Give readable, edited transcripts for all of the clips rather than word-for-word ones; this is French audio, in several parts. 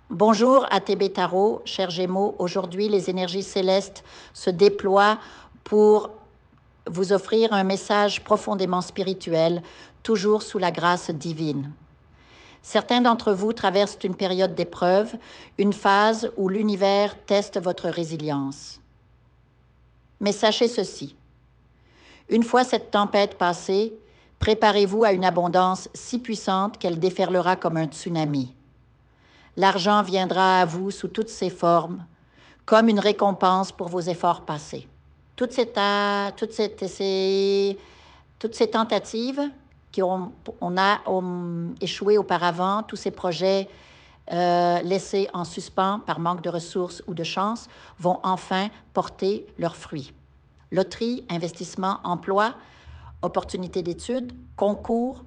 Bonjour à TB Tarot, chers Gémeaux. Aujourd'hui, les énergies célestes se déploient pour vous offrir un message profondément spirituel, toujours sous la grâce divine. Certains d'entre vous traversent une période d'épreuve, une phase où l'univers teste votre résilience. Mais sachez ceci, une fois cette tempête passée, préparez-vous à une abondance si puissante qu'elle déferlera comme un tsunami. L'argent viendra à vous sous toutes ses formes, comme une récompense pour vos efforts passés. Toutes ces tentatives ont échoué auparavant, tous ces projets laissés en suspens par manque de ressources ou de chance, vont enfin porter leurs fruits. Loterie, investissement, emploi, opportunités d'études, concours,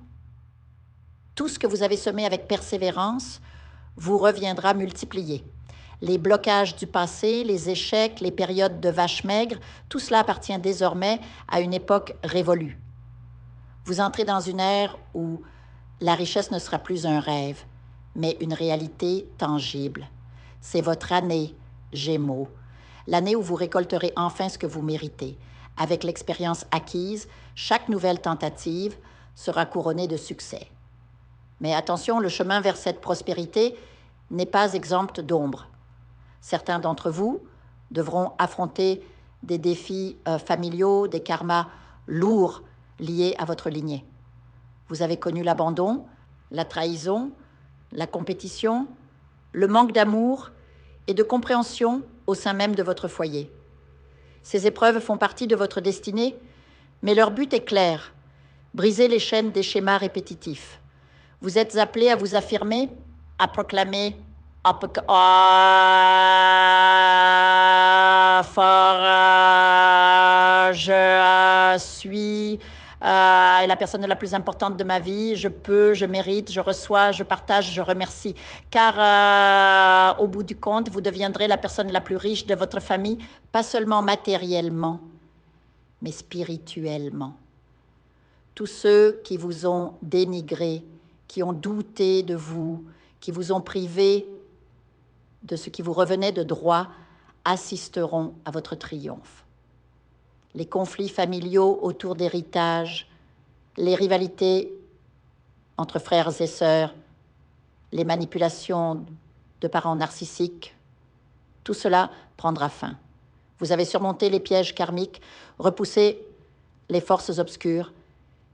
tout ce que vous avez semé avec persévérance vous reviendra multiplié. Les blocages du passé, les échecs, les périodes de vaches maigres, tout cela appartient désormais à une époque révolue. Vous entrez dans une ère où la richesse ne sera plus un rêve, mais une réalité tangible. C'est votre année, Gémeaux, l'année où vous récolterez enfin ce que vous méritez. Avec l'expérience acquise, chaque nouvelle tentative sera couronnée de succès. Mais attention, le chemin vers cette prospérité n'est pas exempt d'ombre. Certains d'entre vous devront affronter des défis familiaux, des karmas lourds liés à votre lignée. Vous avez connu l'abandon, la trahison, la compétition, le manque d'amour et de compréhension au sein même de votre foyer. Ces épreuves font partie de votre destinée, mais leur but est clair, briser les chaînes des schémas répétitifs. Vous êtes appelés à vous affirmer, à proclamer fort, je suis la personne la plus importante de ma vie, je peux, je mérite, je reçois, je partage, je remercie. Car au bout du compte, vous deviendrez la personne la plus riche de votre famille, pas seulement matériellement, mais spirituellement. Tous ceux qui vous ont dénigré, qui ont douté de vous, qui vous ont privé de ce qui vous revenait de droit, assisteront à votre triomphe. Les conflits familiaux autour d'héritage, les rivalités entre frères et sœurs, les manipulations de parents narcissiques, tout cela prendra fin. Vous avez surmonté les pièges karmiques, repoussé les forces obscures,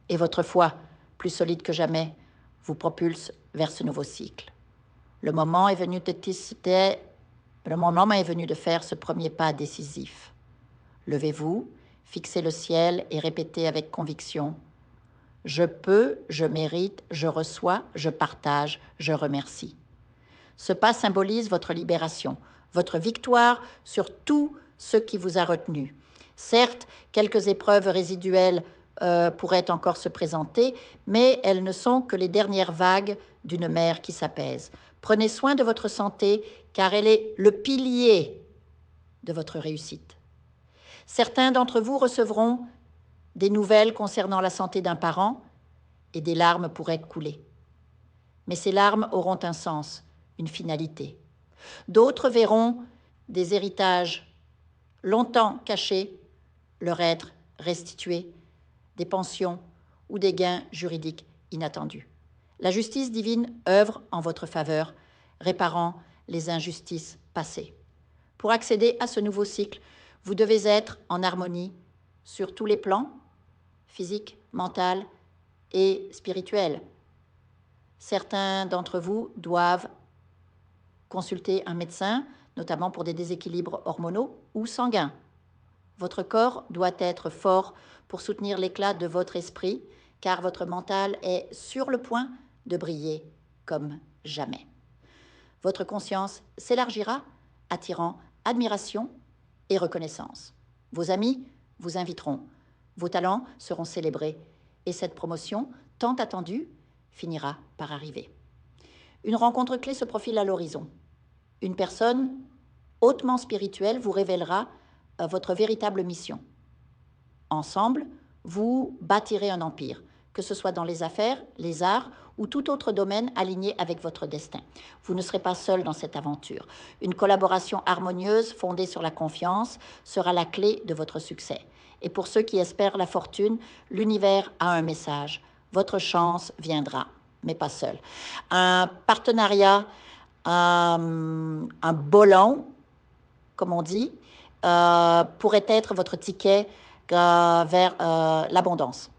et votre foi, plus solide que jamais, vous propulse vers ce nouveau cycle. Le moment est venu de faire ce premier pas décisif. Levez-vous, fixez le ciel et répétez avec conviction « Je peux, je mérite, je reçois, je partage, je remercie ». Ce pas symbolise votre libération, votre victoire sur tout ce qui vous a retenu. Certes, quelques épreuves résiduelles pourraient encore se présenter, mais elles ne sont que les dernières vagues d'une mer qui s'apaise. Prenez soin de votre santé, car elle est le pilier de votre réussite. Certains d'entre vous recevront des nouvelles concernant la santé d'un parent et des larmes pourraient couler. Mais ces larmes auront un sens, une finalité. D'autres verront des héritages longtemps cachés leur être restitués, des pensions ou des gains juridiques inattendus. La justice divine œuvre en votre faveur, réparant les injustices passées. Pour accéder à ce nouveau cycle, vous devez être en harmonie sur tous les plans, physique, mental et spirituel. Certains d'entre vous doivent consulter un médecin, notamment pour des déséquilibres hormonaux ou sanguins. Votre corps doit être fort pour soutenir l'éclat de votre esprit, car votre mental est sur le point de briller comme jamais. Votre conscience s'élargira, attirant admiration et reconnaissance. Vos amis vous inviteront, vos talents seront célébrés, et cette promotion, tant attendue, finira par arriver. Une rencontre clé se profile à l'horizon. Une personne hautement spirituelle vous révélera votre véritable mission. Ensemble, vous bâtirez un empire, que ce soit dans les affaires, les arts ou tout autre domaine aligné avec votre destin. Vous ne serez pas seul dans cette aventure. Une collaboration harmonieuse fondée sur la confiance sera la clé de votre succès. Et pour ceux qui espèrent la fortune, l'univers a un message. Votre chance viendra, mais pas seul. Un partenariat, un bolon, comme on dit, pourrait être votre ticket vers l'abondance.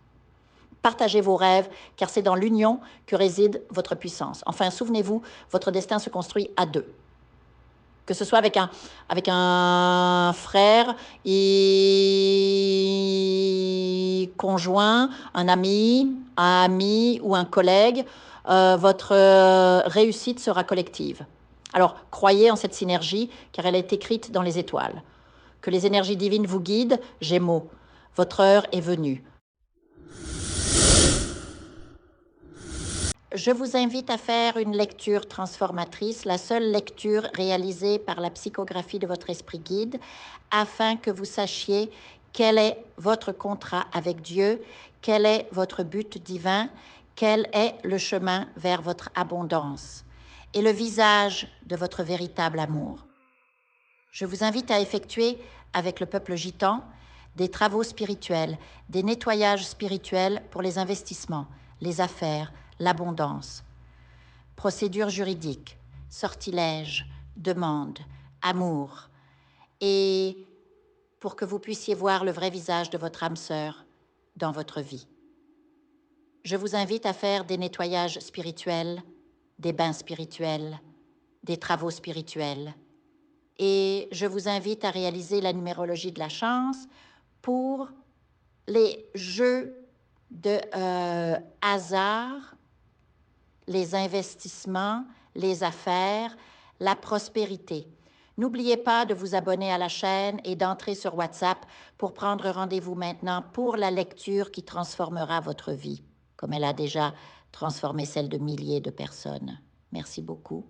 Partagez vos rêves, car c'est dans l'union que réside votre puissance. Enfin, souvenez-vous, votre destin se construit à deux. Que ce soit avec un frère et conjoint, un ami ou un collègue, votre réussite sera collective. Alors, croyez en cette synergie, car elle est écrite dans les étoiles. Que les énergies divines vous guident, Gémeaux. Votre heure est venue. Je vous invite à faire une lecture transformatrice, la seule lecture réalisée par la psychographie de votre esprit guide, afin que vous sachiez quel est votre contrat avec Dieu, quel est votre but divin, quel est le chemin vers votre abondance et le visage de votre véritable amour. Je vous invite à effectuer avec le peuple gitan des travaux spirituels, des nettoyages spirituels pour les investissements, les affaires, l'abondance. Procédures juridiques, sortilèges, demandes, amour. Et pour que vous puissiez voir le vrai visage de votre âme sœur dans votre vie. Je vous invite à faire des nettoyages spirituels, des bains spirituels, des travaux spirituels. Et je vous invite à réaliser la numérologie de la chance pour les jeux de hasard, les investissements, les affaires, la prospérité. N'oubliez pas de vous abonner à la chaîne et d'entrer sur WhatsApp pour prendre rendez-vous maintenant pour la lecture qui transformera votre vie, comme elle a déjà transformé celle de milliers de personnes. Merci beaucoup.